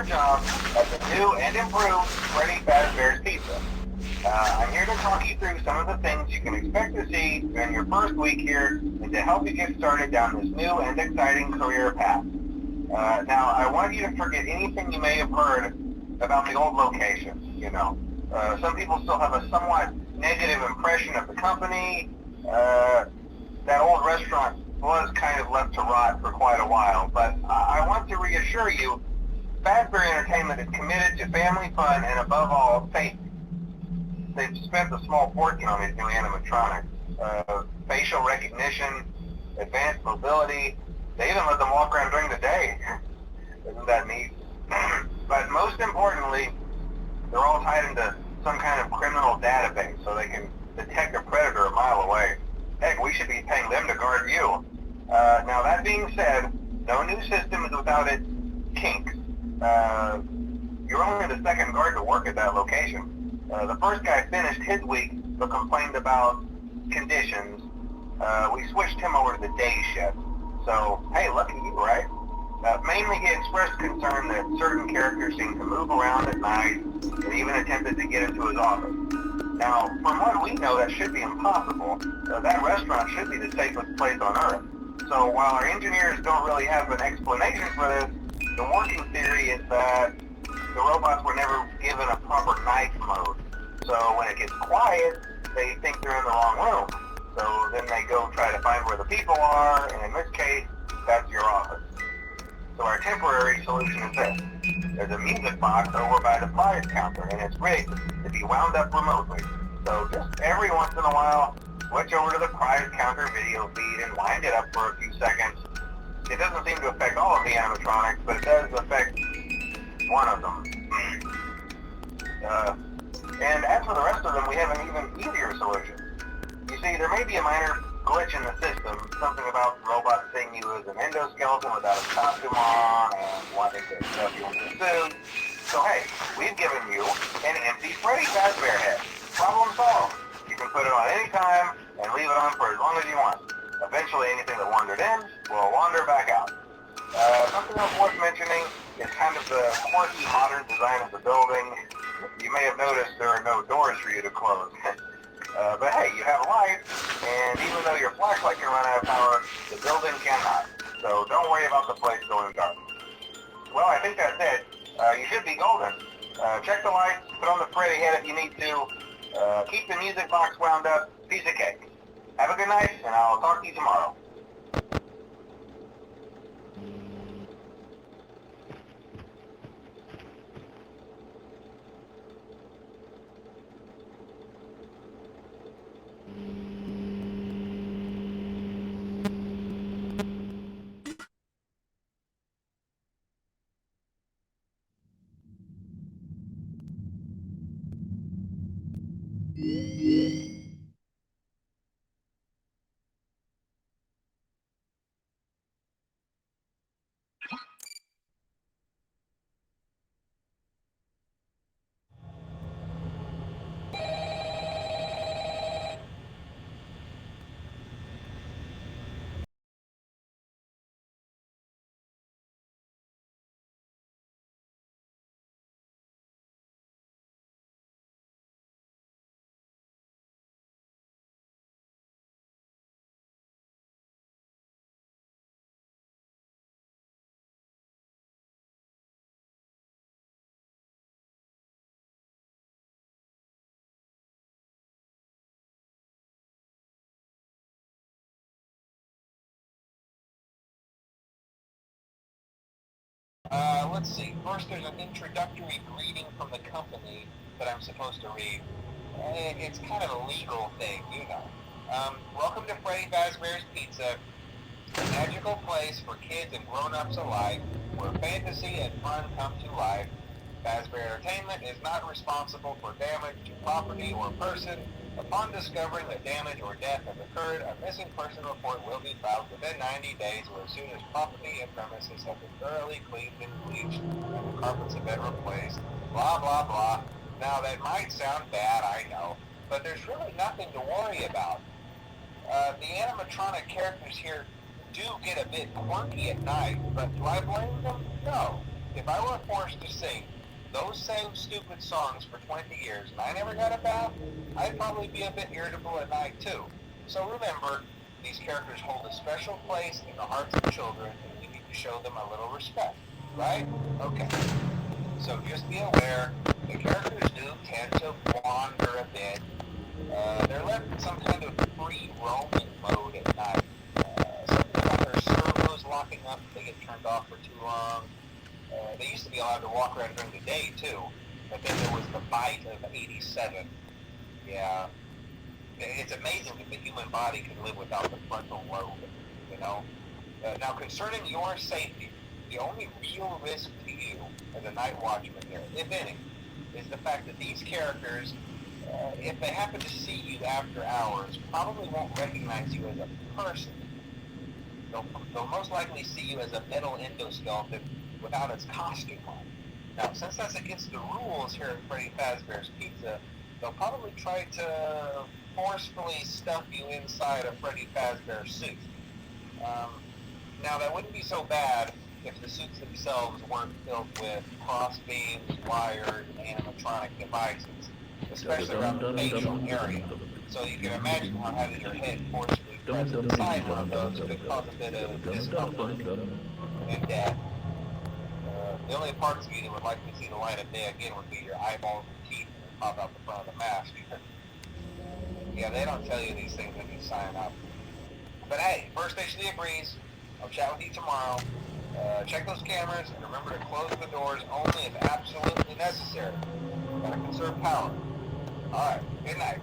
job at the new and improved Freddy Fazbear's Pizza. I'm here to talk you through some of the things you can expect to see during your first week here and to help you get started down this new and exciting career path. Now, I want you to forget anything you may have heard about the old location. Some people still have a somewhat negative impression of the company. That old restaurant was kind of left to rot for quite a while, but I want to reassure you, Fazbear Entertainment is committed to family fun and above all, safety. They've spent a small fortune on these new animatronics. Facial recognition, advanced mobility, they even let them walk around during the day. Isn't that neat? But most importantly, they're all tied into some kind of criminal database so they can detect a predator a mile away. Heck, we should be paying them to guard you. Now that being said, no new system is without its kinks. You're only the second guard to work at that location. The first guy finished his week but complained about conditions. We switched him over to the day shift. So, hey, lucky you, right? Mainly he expressed concern that certain characters seemed to move around at night and even attempted to get into his office. Now, from what we know, that should be impossible. That restaurant should be the safest place on Earth. So while our engineers don't really have an explanation for this, the working theory is that the robots were never given a proper night mode. So when it gets quiet, they think they're in the wrong room. So then they go try to find where the people are, and in this case, that's your office. So our temporary solution is this. There's a music box over by the prize counter, and it's rigged to be wound up remotely. So just every once in a while, switch over to the prize counter video feed and wind it up for a few seconds. It doesn't seem to affect all of the animatronics, but it does affect one of them. And as for the rest of them, we have an even easier solution. You see, there may be a minor glitch in the system, something about robots seeing you as an endoskeleton without a costume on and wanting to stuff you into a suit. So hey, we've given you an empty Freddy Fazbear head. Problem solved. You can put it on any time and leave it on for as long as you want. Eventually anything that wandered in will wander back out. Something else worth mentioning is kind of the quirky modern design of the building. You may have noticed there are no doors for you to close. But hey, you have a light, and even though your flashlight can run out of power, the building cannot. So don't worry about the place going dark. Well, I think that's it. You should be golden. Check the lights, put on the Freddy head if you need to. Keep the music box wound up. Piece of cake. Have a good night, and I'll talk to you tomorrow. Let's see. First, there's an introductory greeting from the company that I'm supposed to read. It's kind of a legal thing, you know. Welcome to Freddy Fazbear's Pizza, a magical place for kids and grown-ups alike, where fantasy and fun come to life. Fazbear Entertainment is not responsible for damage to property or person. Upon discovering that damage or death has occurred, a missing person report will be filed within 90 days or as soon as property and premises have been thoroughly cleaned and bleached and the carpets have been replaced. Blah, blah, blah. Now that might sound bad, I know, but there's really nothing to worry about. The animatronic characters here do get a bit quirky at night, but do I blame them? No. if I were forced to sing those same stupid songs for 20 years and I never got a bath, I'd probably be a bit irritable at night too. So remember, these characters hold a special place in the hearts of children, and we need to show them a little respect, right? Okay. So just be aware, the characters do tend to wander a bit. They're left in some kind of free roaming mode at night. Something about their servos locking up if they get turned off for too long. They used to be allowed to walk around during the day too, but then there was the bite of 87. Yeah. It's amazing that the human body can live without the frontal lobe, you know? Now, concerning your safety, the only real risk to you as a night watchman here, if any, is the fact that these characters, if they happen to see you after hours, probably won't recognize you as a person. They'll most likely see you as a metal endoskeleton without its costume on. Now, since that's against the rules here at Freddy Fazbear's Pizza, they'll probably try to forcefully stuff you inside a Freddy Fazbear suit. Now, that wouldn't be so bad if the suits themselves weren't filled with cross beams, wires, and animatronic devices, especially around the facial area. So you can imagine how having your head forcefully pressed inside one of those could cause a bit of discomfort and death. The only parts of you that would likely see the light of day again would be your eyeballs and teeth that pop out the front of the mask. Yeah, they don't tell you these things when you sign up. But hey, First Station agrees. I'll chat with you tomorrow. Check those cameras and remember to close the doors only if absolutely necessary. Gotta conserve power. Alright, good night.